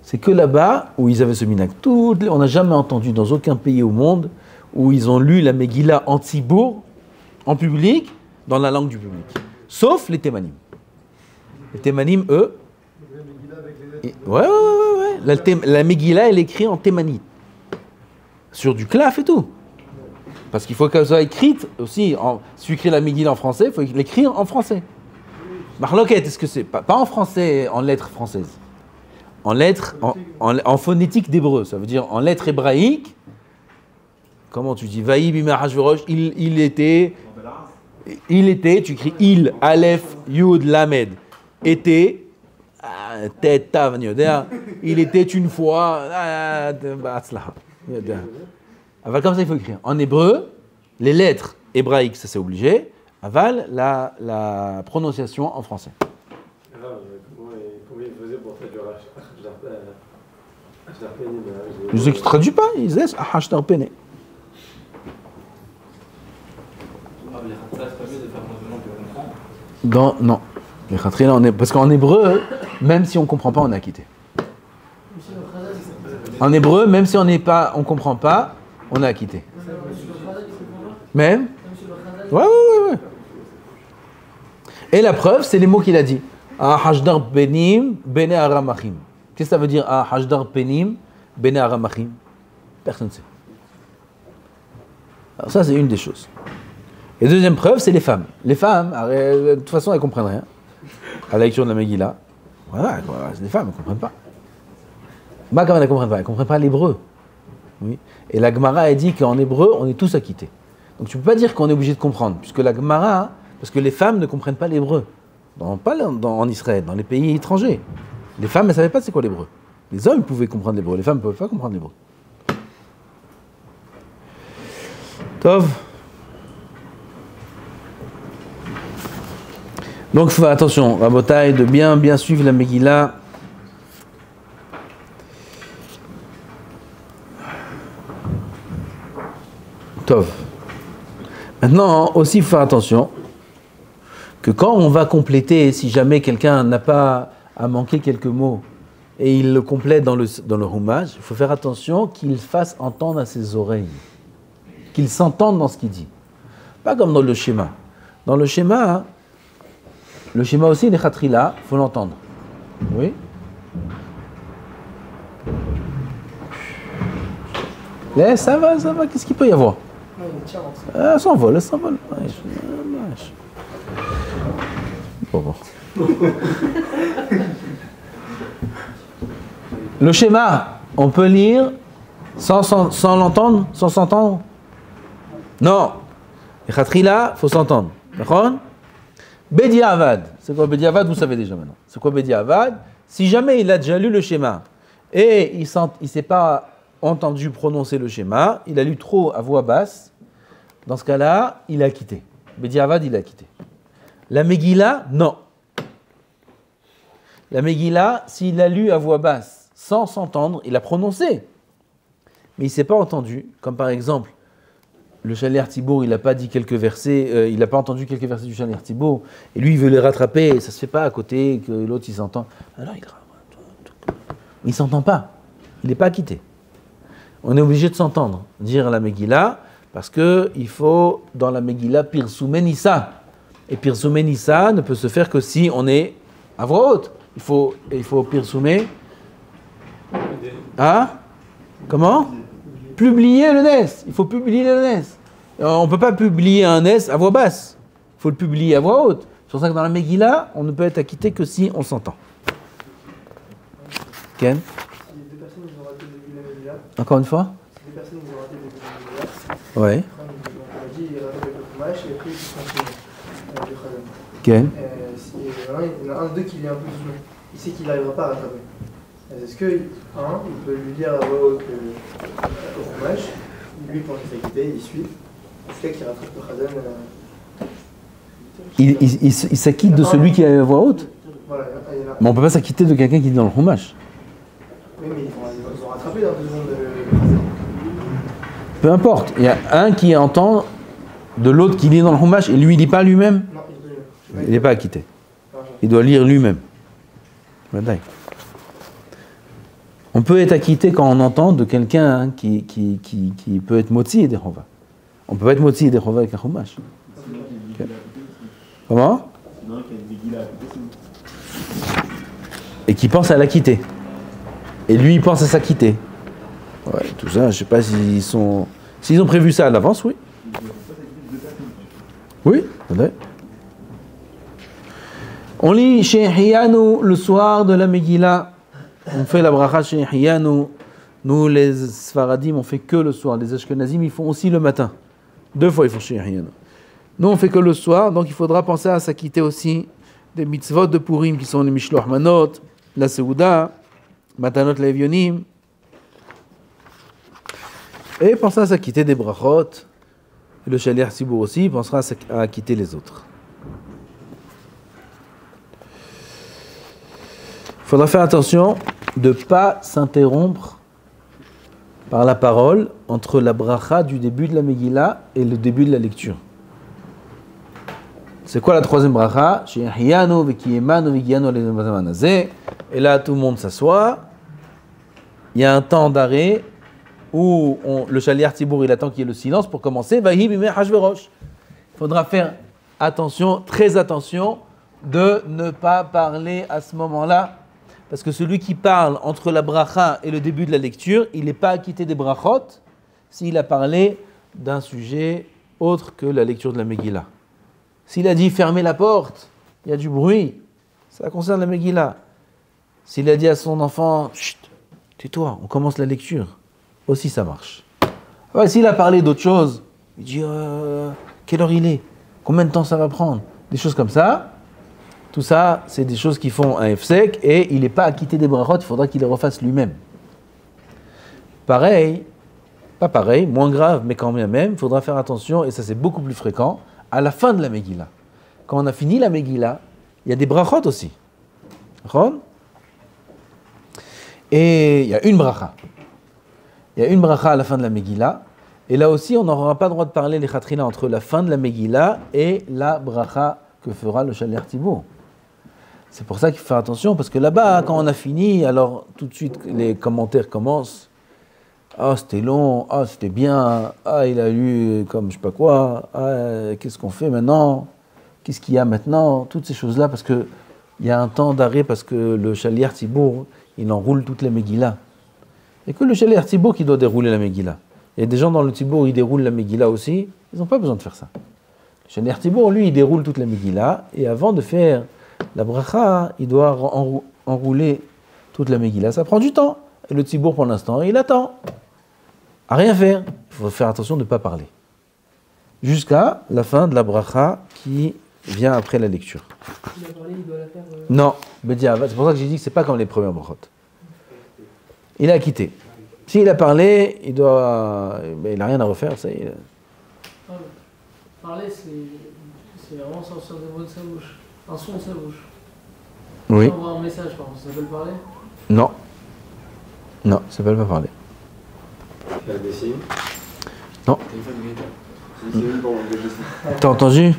C'est que là-bas où ils avaient ce minhag. On n'a jamais entendu dans aucun pays au monde où ils ont lu la Megillah en tzibour, en public, dans la langue du public. Sauf les Thémanim. Les Thémanim, eux... Ouais. La Megillah, elle est écrite en thémanite. Sur du claf et tout. Parce qu'il faut qu'elle soit écrite aussi. Si tu écris la Megillah en français, il faut l'écrire en français. Marloquette, est-ce que c'est pas en français, en lettres françaises? En lettres, en phonétique d'hébreu. Ça veut dire en lettres hébraïques. Comment tu dis? Vaïb Imar Hashverosh, il était, tu écris il, Aleph, Yud, Lamed. Était, Tête, Tav, il était une fois, Aval, comme ça, il faut écrire. En hébreu, les lettres hébraïques, ça c'est obligé. Aval, la prononciation en français. Comment il faisait pour traduire Hashdar Penim? Je sais qu'ils ne traduisent pas, ils disent Hashdar Penim. Non, les khatrila, parce qu'en hébreu, même si on ne comprend pas, on est acquitté. En hébreu, même si on ne comprend pas, on est acquitté. Même? Ouais. Et la preuve, c'est les mots qu'il a dit. Hashdar Penim, Bene Aramachim. Qu'est-ce que ça veut dire Hashdar Penim, Bene Aramachim? Personne ne sait. Alors ça, c'est une des choses. Et deuxième preuve, c'est les femmes. Les femmes, de toute façon, elles ne comprennent rien. À la lecture de la Megillah. Voilà, c'est des femmes, elles ne comprennent pas. Bah, comment elles ne comprennent pas? Elles ne comprennent pas l'hébreu. Oui. Et la Gemara a dit qu'en hébreu, on est tous acquittés. Donc tu ne peux pas dire qu'on est obligé de comprendre, puisque la Gemara, parce que les femmes ne comprennent pas l'hébreu. Pas en Israël, dans les pays étrangers. Les femmes, elles ne savaient pas c'est quoi l'hébreu. Les hommes pouvaient comprendre l'hébreu, les femmes ne pouvaient pas comprendre l'hébreu. Tov. Donc il faut faire attention, Rabotai, de bien suivre la Megillah. Tov. Maintenant, aussi, il faut faire attention que quand on va compléter, si jamais quelqu'un n'a pas à manquer quelques mots et il le complète dans le Humash, il faut faire attention qu'il fasse entendre à ses oreilles, qu'il s'entende dans ce qu'il dit. Pas comme dans le schéma. Dans le schéma aussi, les khatrila, il faut l'entendre. Oui. Ça va, qu'est-ce qu'il peut y avoir? Ça s'envole. Bon. Le schéma, on peut lire sans l'entendre, sans s'entendre? Non. Les khatrila, il faut s'entendre. D'accord? Bedi Avad. C'est quoi Bedi Avad? Vous savez déjà maintenant. C'est quoi Bedi Avad? Si jamais il a déjà lu le schéma et il ne s'est pas entendu prononcer le schéma, il a lu trop à voix basse, dans ce cas-là, il a quitté. Bedi Avad, il a quitté. La Megillah, non. La Megillah, s'il a lu à voix basse, sans s'entendre, il a prononcé, mais il ne s'est pas entendu, comme par exemple, le Chaler Tibour, il n'a pas dit quelques versets, il n'a pas entendu quelques versets du Chaler Tibour, et lui, il veut les rattraper, et ça ne se fait pas à côté, que l'autre, il s'entend. Alors, il ne s'entend pas, il n'est pas quitté. On est obligé de s'entendre, dire la Megillah, parce qu'il faut, dans la Megillah, Pirsoumen Issa. Et Pirsoumen Issa ne peut se faire que si on est à voix haute. Il faut Pirsoumer. Hein? Comment? Publier le NES. Il faut publier le NES. On ne peut pas publier un NES à voix basse. Il faut le publier à voix haute. C'est pour ça que dans la Megillah, on ne peut être acquitté que si on s'entend. Ken? Si les deux personnes ont raté le début de la Megillah. Encore une fois? Si les personnes ont raté le début de la Megillah. Ouais. On a dit, il raté le Chumash et après il continue avec le Chazan. Ken? Il y en a un d'eux qui lit un peu doucement. Il sait qu'il n'arrivera pas à rattraper. Est-ce que, il peut lui dire à voix haute au Chumash, lui pense que c'est quitté, il suit, jusqu'à qu'il rattrape le Chazan. Il s'acquitte de celui qui a la voix haute? Voilà, Mais on ne peut pas s'acquitter de quelqu'un qui est dans le Chumash. Oui, mais ils ont rattrapé dans 2 secondes le Chazan. Peu importe, il y a un qui entend de l'autre qui lit dans le Chumash et lui, il ne lit pas lui-même. Non, Il n'est pas acquitté. Il doit lire lui-même. On peut être acquitté quand on entend de quelqu'un qui peut être motzi et derova. On ne peut pas être motzi et derova avec un Chumash. Okay. Comment? Et qui pense à l'acquitter. Et lui, il pense à s'acquitter. Ouais, tout ça, je ne sais pas s'ils ont prévu ça à l'avance, oui. Oui, attendez. On lit chez Hiyanu le soir de la Megillah. On fait la bracha chez Hiyanu. Nous, les Sfaradim, on fait que le soir. Les Ashkenazim, ils font aussi le matin. 2 fois, ils font chez Hiyanu. Nous, on fait que le soir, donc il faudra penser à s'acquitter aussi des mitzvot de Purim qui sont les Mishloach Manot, la Seuda, Matanot Levionim. Et pensera à s'acquitter des brachot. Et le shaliach tzibur aussi pensera à acquitter les autres. Il faudra faire attention de ne pas s'interrompre par la parole entre la bracha du début de la Megillah et le début de la lecture. C'est quoi la troisième bracha? Et là, tout le monde s'assoit. Il y a un temps d'arrêt où le shaliach tzibur il attend qu'il y ait le silence pour commencer. Il faudra faire attention, très attention, de ne pas parler à ce moment-là. Parce que celui qui parle entre la bracha et le début de la lecture, il n'est pas acquitté des brachot s'il a parlé d'un sujet autre que la lecture de la Megillah. S'il a dit fermez la porte, il y a du bruit, ça concerne la Megillah. S'il a dit à son enfant chut, tais-toi, on commence la lecture, aussi ça marche. Ouais, s'il a parlé d'autre chose, il dit quelle heure il est, combien de temps ça va prendre, des choses comme ça. Tout ça, c'est des choses qui font un hefsek et il n'est pas acquitté des brachot, il faudra qu'il les refasse lui-même. Pareil, pas pareil, moins grave, mais quand même, il faudra faire attention, et ça c'est beaucoup plus fréquent, à la fin de la Megillah. Quand on a fini la Megillah, il y a des brachot aussi. Et il y a une bracha. Il y a une bracha à la fin de la Megillah, et là aussi, on n'aura pas le droit de parler les chatrila entre la fin de la Megillah et la bracha que fera le shaliach tzibur. C'est pour ça qu'il faut faire attention, parce que là-bas, quand on a fini, alors tout de suite les commentaires commencent. Ah, c'était long, ah, c'était bien, ah, il a lu comme je sais pas quoi, ah, qu'est-ce qu'on fait maintenant, qu'est-ce qu'il y a maintenant, toutes ces choses-là, parce qu'il y a un temps d'arrêt, parce que le shaliach tzibur, il enroule toute la Megillah. Et que le shaliach tzibur qui doit dérouler la Megillah. Il y a des gens dans le tzibur, ils déroulent la Megillah aussi, ils n'ont pas besoin de faire ça. Le shaliach tzibur, lui, il déroule toute la Megillah, et avant de faire la bracha, il doit enrouler toute la Megillah. Ça prend du temps. Et le tzibur, pour l'instant, il attend. À rien faire. Il faut faire attention de ne pas parler. Jusqu'à la fin de la bracha qui vient après la lecture. Il a parlé, il doit la faire. Non, c'est pour ça que j'ai dit que ce n'est pas comme les premières brachot. Il a quitté. S'il a parlé, il n'a rien à refaire. Ça, Parler, c'est vraiment sortir des mots de sa bouche. Un son de sa bouche. Oui. Envoie un message, par exemple, ça s'appelle parler? Non. Non, ça s'appelle pas parler. Faire des signes. Non. C'est même pas engagé ça. T'as entendu?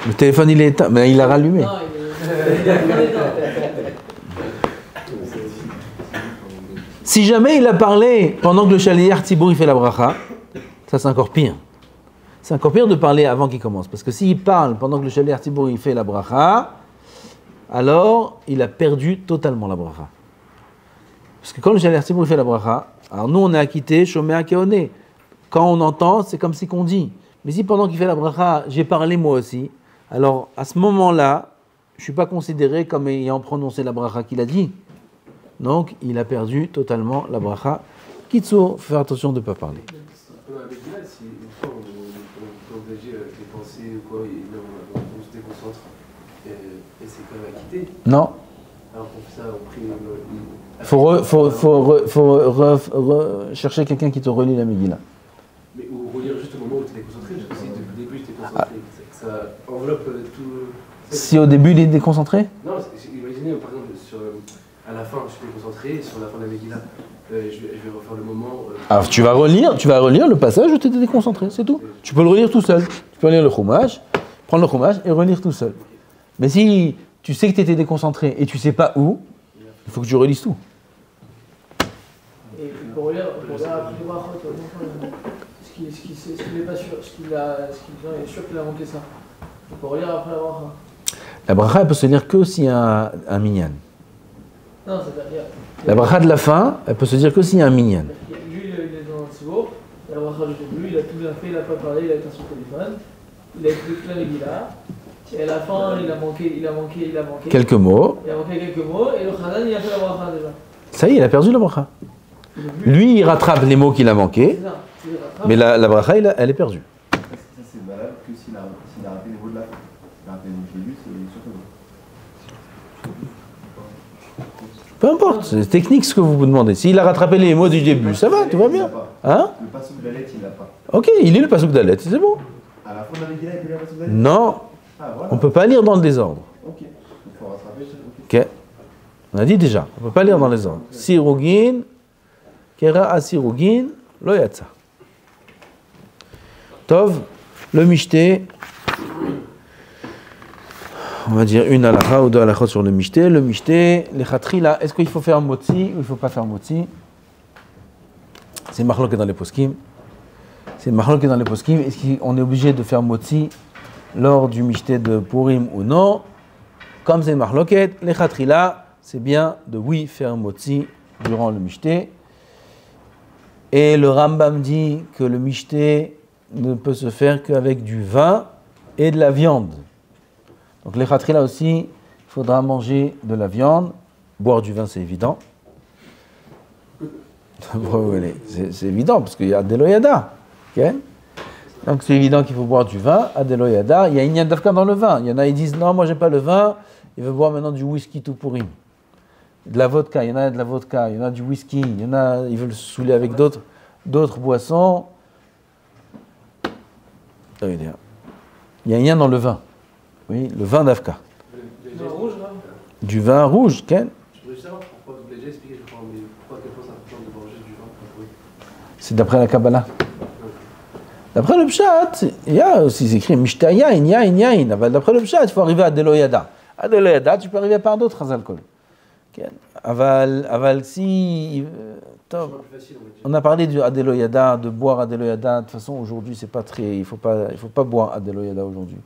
Le téléphone il est éteint, mais il l'a rallumé. Non, il a pas d'état. Si jamais il a parlé pendant que le shaliach tzibur il fait la bracha, ça c'est encore pire. C'est encore pire de parler avant qu'il commence. Parce que s'il parle pendant que le shaliach tzibur il fait la bracha, alors il a perdu totalement la bracha. Parce que quand le shaliach tzibur il fait la bracha, alors nous on est acquitté, shomea keone. Quand on entend, c'est comme si qu'on dit. Mais si pendant qu'il fait la bracha, j'ai parlé moi aussi, alors à ce moment-là, je ne suis pas considéré comme ayant prononcé la bracha qu'il a dit. Donc il a perdu totalement la bracha. Kitsour, faut faire attention de ne pas parler. Avec là, si une fois on peut engager des pensées ou quoi, et là on se déconcentre, et c'est quand même acquitté. Non. Alors qu'on fait ça, on prie. Faut chercher quelqu'un qui te relie la Megillah. Mais ou relire juste au moment où tu es déconcentré, parce que si depuis le début j'étais concentré, ça enveloppe tout. Si au début il est déconcentré? Non, imaginez par exemple à la fin je suis déconcentré, et sur la fin de la Megillah, je vais refaire le moment. Alors tu vas relire le passage où tu étais déconcentré, c'est tout. Tu peux le relire tout seul. Tu peux lire le chumash, prendre le chumash et relire tout seul. Mais si tu sais que tu étais déconcentré et tu sais pas où, il faut que tu relises tout. Et pour relire après les brachot, ce qu'il n'est pas sûr, ce qu'il est sûr qu'il a manqué ça. Pour relire après la bracha. La bracha, elle peut se lire que s'il y a un minyan. Non, c'est-à-dire. La bracha de la fin, elle peut se dire que s'il y a un minyan. Lui, il est dans le tzibur, il a la bracha du début, il a tout bien fait, il n'a pas parlé, il a été sur son téléphone, il a écouté toute la Megillah, et à la fin, il a manqué. Quelques mots. Il a manqué quelques mots, et le Khadan, il a fait la bracha déjà. Ça y est, il a perdu la bracha. Lui, il rattrape les mots qu'il a manqués, C'est ça, il rattrape. mais la bracha, elle est perdue. Ça, c'est valable que s'il a raté les mots de la fin. S'il a raté les mots du début, c'est sûr que non. Peu importe, c'est technique ce que vous vous demandez. S'il a rattrapé les mots du début, ça va, tout va bien. Hein? Le passouk d'Alet, il l'a pas. Ok, il lit le passouk d'Alet, c'est bon. À la fin de la Megillah, il peut lire le passouk d'Alet? Non, Ah, voilà. on ne peut pas lire dans le désordre. Ok. Il faut rattraper. Ok. Ok. On a dit déjà, on ne peut pas lire dans les ordres. Sirugin, Kera Asirugin, Lo Yatsa. Tov, le Mishté. On va dire une halakha ou deux halakhot sur le Mishté. Le Mishté, les Khatrila, est-ce qu'il faut faire motzi ou il ne faut pas faire motzi? C'est marloqué dans les poskim. C'est marloqué dans les poskim. Est-ce qu'on est obligé de faire motzi lors du Mishté de Purim ou non? Comme c'est marloqué, les Khatrila, c'est bien de oui faire motzi durant le Mishté. Et le Rambam dit que le Mishté ne peut se faire qu'avec du vin et de la viande. Donc les Khatrila aussi, il faudra manger de la viande, boire du vin, c'est évident. C'est évident, parce qu'il y a Deloyada. Okay? Donc c'est évident qu'il faut boire du vin, à Deloyada. Il y a Inyan Dafka dans le vin. Il y en a qui disent, non, moi j'aime pas le vin, il veut boire maintenant du whisky tout pourri. De la vodka, il y en a de la vodka, il y en a du whisky, il y en a, ils veulent se saouler avec d'autres boissons. Ça veut dire, il y a Inyan dans le vin. Oui, le vin d'Afka. Le vin rouge, là? Du vin rouge, Ken? Je voudrais juste savoir pourquoi vous l'avez déjà expliqué, je crois, mais pourquoi à quel point c'est important de boire juste du vin pour C'est d'après la Kabbalah. D'après le Pshat, il y a aussi écrit Mishtaya, Inya, Inyain. D'après le Pshat, il faut arriver à Deloyada. À Deloyada, tu peux arriver par d'autres alcools. Aval, si. On a parlé du Adeloyada, de boire Adeloyada. De toute façon, aujourd'hui, c'est pas très. Il faut pas boire Adeloyada aujourd'hui.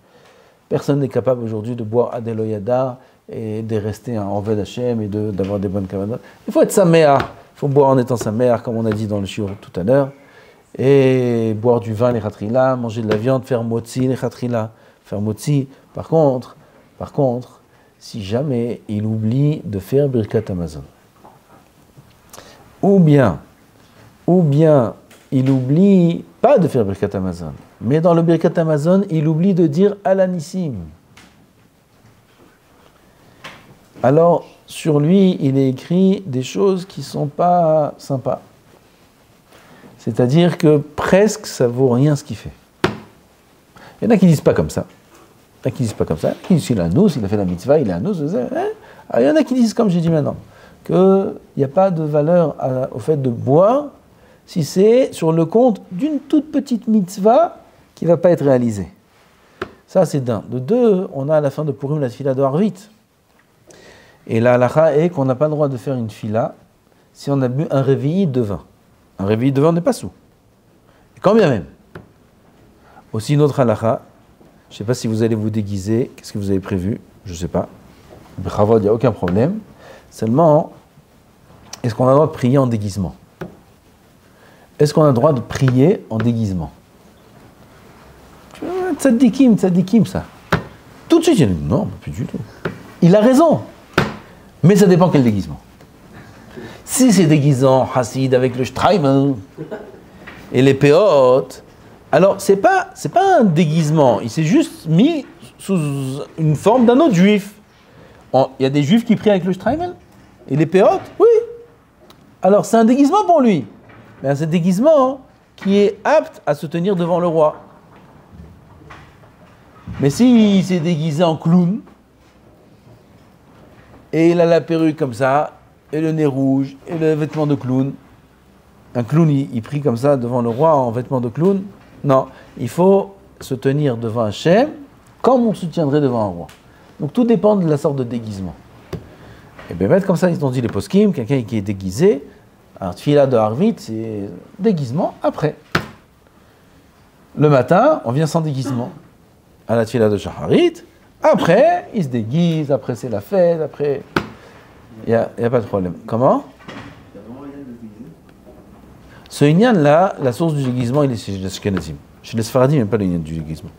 Personne n'est capable aujourd'hui de boire Adeloyada et de rester en Ved Hashem et d'avoir des bonnes kavanas. Il faut être saméar. Il faut boire en étant saméar, comme on a dit dans le shiur tout à l'heure. Et boire du vin, les khatrila, manger de la viande, faire motzi, les khatrila. Faire motzi. Par contre, si jamais il oublie de faire Birkat Hamazon, ou bien il oublie pas de faire Birkat Hamazon, mais dans le Birkat Hamazon, il oublie de dire Alanissim. Alors, sur lui, il est écrit des choses qui ne sont pas sympas. C'est-à-dire que presque ça ne vaut rien ce qu'il fait. Il y en a qui ne disent pas comme ça. Il y en a qui disent pas comme ça. Il disent qu'il a nous, il a fait la mitzvah, il est à nous. Il y en a qui disent, comme j'ai dit maintenant, qu'il n'y a pas de valeur au fait de boire si c'est sur le compte d'une toute petite mitzvah qui ne va pas être réalisée. Ça, c'est d'un. De deux, on a à la fin de Purim la tfila de Harvit. Et la halakha est qu'on n'a pas le droit de faire une tfila si on a bu un réveillé de vin. Un réveillé de vin n'est pas sous. Et quand bien même. Aussi une autre halakha, je ne sais pas si vous allez vous déguiser, qu'est-ce que vous avez prévu? Je ne sais pas. Bravo, il n'y a aucun problème. Seulement, est-ce qu'on a le droit de prier en déguisement? Est-ce qu'on a le droit de prier en déguisement? Tzadikim, ça. Tout de suite, il dit non, plus du tout. Il a raison. Mais ça dépend quel déguisement. Si c'est déguisant, Hassid avec le Streimel et les péotes, alors c'est pas un déguisement. Il s'est juste mis sous une forme d'un autre juif. Il y a des juifs qui prient avec le Streimel et les péotes, oui. Alors c'est un déguisement pour lui. Mais c'est un déguisement qui est apte à se tenir devant le roi. Mais s'il s'est déguisé en clown, et il a la perruque comme ça, et le nez rouge, et le vêtement de clown, un clown, il prie comme ça devant le roi en vêtement de clown, non, il faut se tenir devant Hachem comme on se tiendrait devant un roi. Donc tout dépend de la sorte de déguisement. Et bien mettre comme ça, ils ont dit les poskim, quelqu'un qui est déguisé, un tfila de Harvit, c'est déguisement après. Le matin, on vient sans déguisement à la tfila de Shacharit. Après, il se déguise, après c'est la fête, après... Il n'y a pas de problème. Comment? Il y a vraiment rien de déguisé. Ce inyan-là, la source du déguisement, il est chez les Ashkenazim. Chez les Sfaradim, il n'y a pas le inyan du déguisement.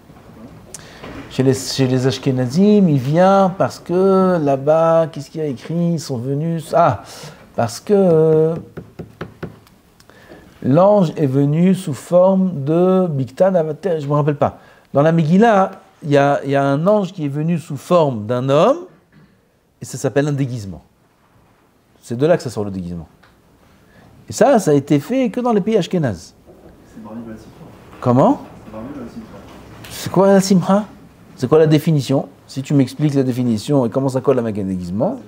Chez les Ashkenazim, il vient parce que là-bas, qu'est-ce qu'il y a écrit? Ils sont venus... Ah, parce que l'ange est venu sous forme de Biktan Avater, je ne me rappelle pas. Dans la Megillah, il y a un ange qui est venu sous forme d'un homme, et ça s'appelle un déguisement. C'est de là que ça sort le déguisement. Et ça a été fait que dans les pays ashkénazes. C'est marmi la simcha. Comment? C'est marmi la simcha. C'est quoi la simcha? C'est quoi la définition? Si tu m'expliques la définition et comment ça colle avec un déguisement.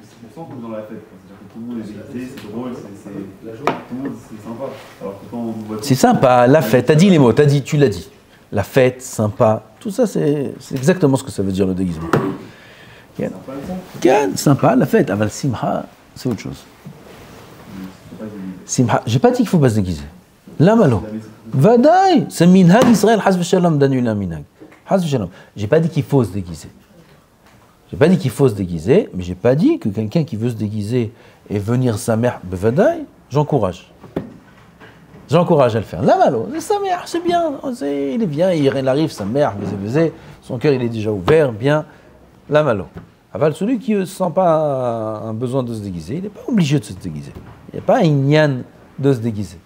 C'est pour ça qu'on est dans la fête. C'est-à-dire que tout le monde est déguisé, c'est drôle, la joie. Tout le monde, c'est sympa. Alors que quand on voit C'est sympa, la fête. T'as dit les mots, tu l'as dit. La fête, sympa. Tout ça, c'est exactement ce que ça veut dire le déguisement. Sympa, la fête. Aval simcha, c'est autre chose. Simcha, j'ai pas dit qu'il faut pas se déguiser. La malo. Vadaï, c'est minhag Israël, hasv shalom, danula minhag. Hasv shalom. J'ai pas dit qu'il faut se déguiser. J'ai pas dit qu'il faut se déguiser, mais j'ai pas dit que quelqu'un qui veut se déguiser et venir sa mère, bevadaï, j'encourage. J'encourage à le faire. La malo, sa mère, c'est bien. Il est bien, il arrive, sa mère, son cœur il est déjà ouvert, bien. La malo. Aval, celui qui ne sent pas un besoin de se déguiser, il n'est pas obligé de se déguiser. Il n'y a pas un ignan de se déguiser.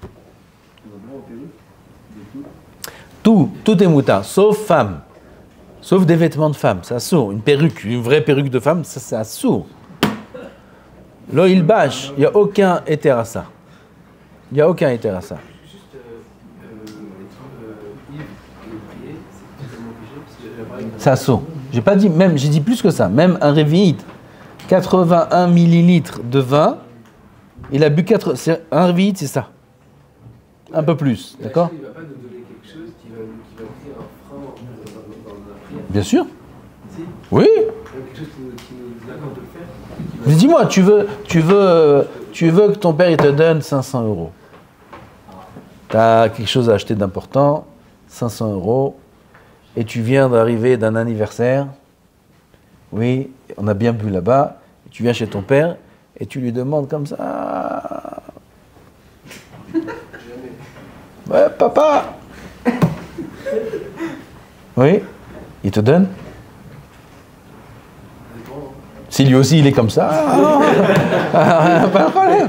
Tout est moutin, sauf femme. Sauf des vêtements de femme, c'est assourd. Une perruque, une vraie perruque de femme, ça c'est assourd. Là, il bâche, il n'y a aucun éther à ça. Il n'y a aucun éther à ça. Juste être ivre et prier, c'est totalement obligé, parce que C'est assourd. J'ai pas dit, même, j'ai dit plus que ça. Même un révi'ite, 81 millilitres de vin, il a bu un révi'ite, c'est ça. Un peu plus, d'accord? Il ne va pas nous donner quelque chose qui va créer un frein dans la prière. Bien sûr. Si. Oui. Quelque chose qui nous accorde de le faire. Mais dis-moi, tu veux que ton père il te donne 500 €. Tu as quelque chose à acheter d'important, 500 €, et tu viens d'arriver d'un anniversaire. Oui, on a bien bu là-bas. Tu viens chez ton père et tu lui demandes comme ça. Ouais, papa. Oui, il te donne. Si lui aussi il est comme ça, pas de problème.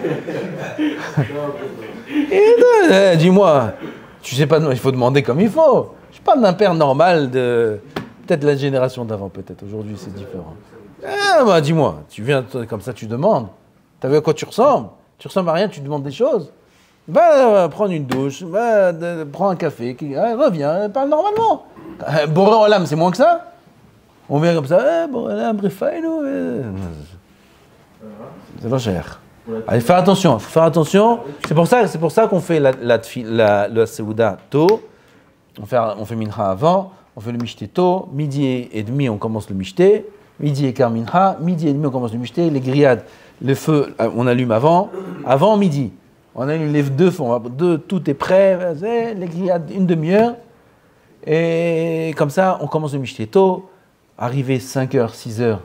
Dis-moi, tu sais pas, il faut demander comme il faut. Je parle d'un père normal de peut-être la génération d'avant, peut-être. Aujourd'hui, c'est différent. Bah, dis-moi, tu viens comme ça, tu demandes. T'as vu à quoi tu ressembles? Tu ressembles à rien, tu demandes des choses. Va prendre une douche, prends un café, reviens, parle normalement. Boré Olam, c'est moins que ça? On vient comme ça, Boré Olam, Rifaïnou. C'est pas cher. Allez, faire attention, faut faire attention. C'est pour ça qu'on fait la Seouda tôt. On fait mincha avant, on fait le mishté tôt. Midi et demi, on commence le mishté. Midi et quart mincha. Midi et demi, on commence le mishté. Les grillades, le feu, on allume avant midi. On allume les deux feux, tout est prêt. Les grillades, une demi-heure. Et comme ça, on commence le mishté tôt. Arrivé 5h, 6h.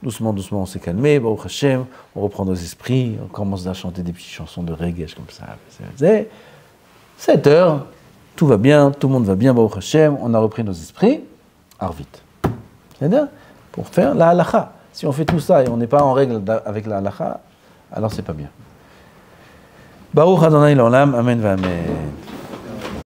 Doucement, on s'est calmé, Baruch Hashem, on reprend nos esprits, on commence à chanter des petites chansons de reggae comme ça. 7h, tout va bien, tout le monde va bien, Baruch Hashem, on a repris nos esprits, Arvit. C'est-à-dire, pour faire la halakha. Si on fait tout ça et on n'est pas en règle avec la halakha, alors c'est pas bien. Baruch Adonai l'olam, amen va amen.